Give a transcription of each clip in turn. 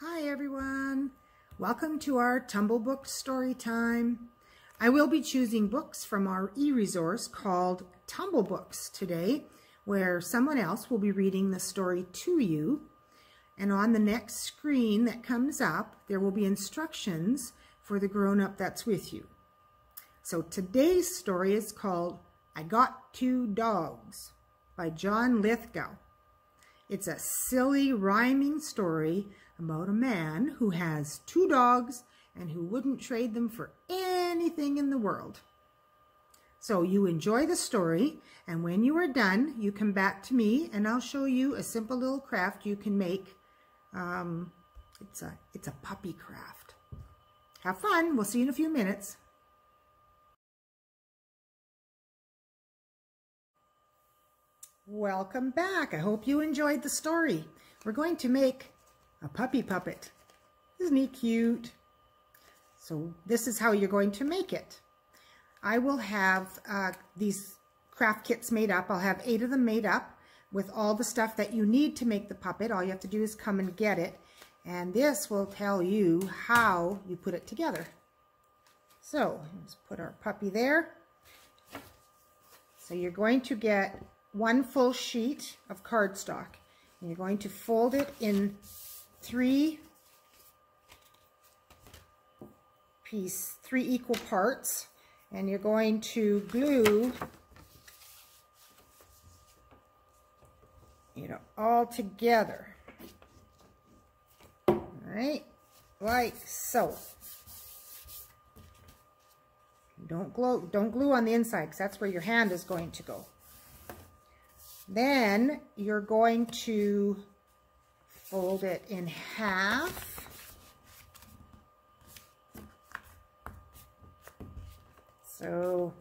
Hi everyone, welcome to our Tumblebooks Storytime. I will be choosing books from our e-resource called Tumblebooks today, where someone else will be reading the story to you. And on the next screen that comes up, there will be instructions for the grown-up that's with you. So today's story is called I Got Two Dogs by John Lithgow. It's a silly rhyming story about a man who has two dogs and who wouldn't trade them for anything in the world. So you enjoy the story, and when you are done, you come back to me and I'll show you a simple little craft you can make. It's a puppy craft. Have fun. We'll see you in a few minutes. Welcome back. I hope you enjoyed the story. We're going to make a puppy puppet. Isn't he cute? So this is how you're going to make it. I will have these craft kits made up. I'll have 8 of them made up with all the stuff that you need to make the puppet. All you have to do is come and get it. And this will tell you how you put it together. So let's put our puppy there. So you're going to get 1 full sheet of cardstock. And you're going to fold it in 3 equal parts, and you're going to glue it all together. All right, like so. Don't glue on the inside, because that's where your hand is going to go. Then you're going to fold it in half. So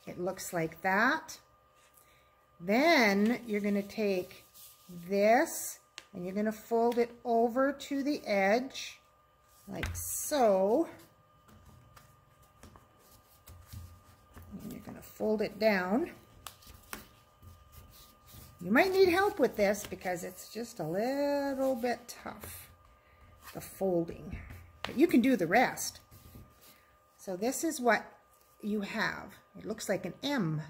it looks like that. Then you're going to take this and you're going to fold it over to the edge like so. And you're going to fold it down. You might need help with this because it's just a little bit tough, the folding, but you can do the rest. So this is what you have. It looks like an M,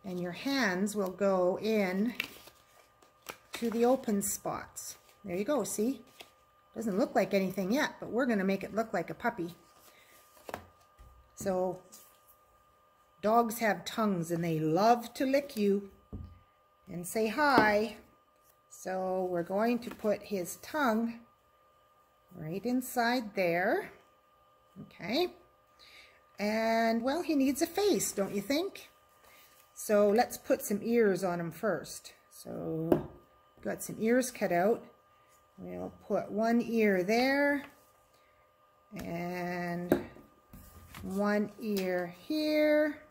and your hands will go in to the open spots. There you go, see? Doesn't look like anything yet, but we're going to make it look like a puppy. So dogs have tongues and they love to lick you and say hi. So we're going to put his tongue right inside there. Okay. And well, he needs a face, don't you think? So let's put some ears on him first. So got some ears cut out. We'll put 1 ear there and 1 ear here.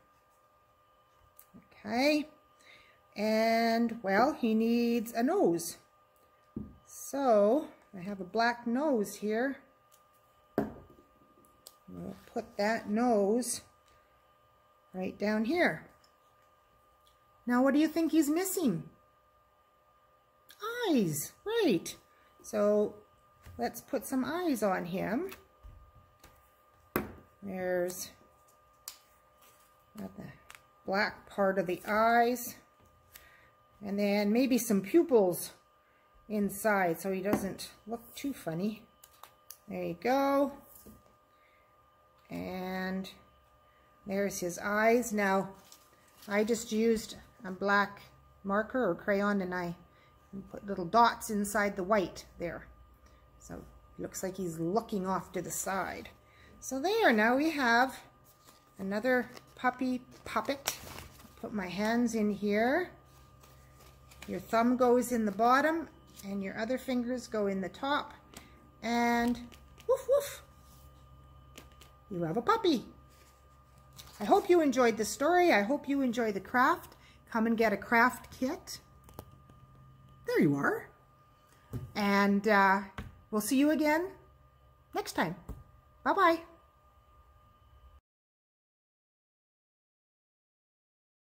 Okay. And, well, he needs a nose. So, I have a black nose here. We'll put that nose right down here. Now, what do you think he's missing? Eyes, right. So, let's put some eyes on him. There's the black part of the eyes. And then maybe some pupils inside so he doesn't look too funny. There you go. And there's his eyes. Now, I just used a black marker or crayon and I put little dots inside the white there. So it looks like he's looking off to the side. So there, now we have another puppy puppet. Put my hands in here. Your thumb goes in the bottom and your other fingers go in the top, and woof woof, you have a puppy. I hope you enjoyed the story. I hope you enjoy the craft. Come and get a craft kit. There you are. And we'll see you again next time. Bye-bye.